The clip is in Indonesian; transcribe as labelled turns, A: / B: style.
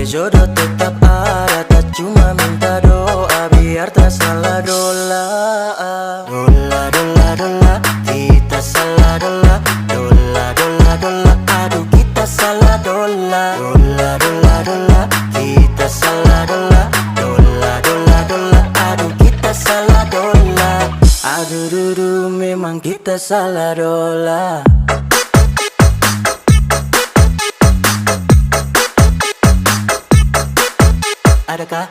A: jodoh tetap ada, tak cuma minta doa biar tak salah dola. Dola, dola, dola, kita salah dola. Dola, dola, dola, aduh kita salah dola. Dola, dola, dola, kita salah dola. Dola, dola, dola, aduh kita salah dola. Aduh dudu, memang kita salah dola. Adakah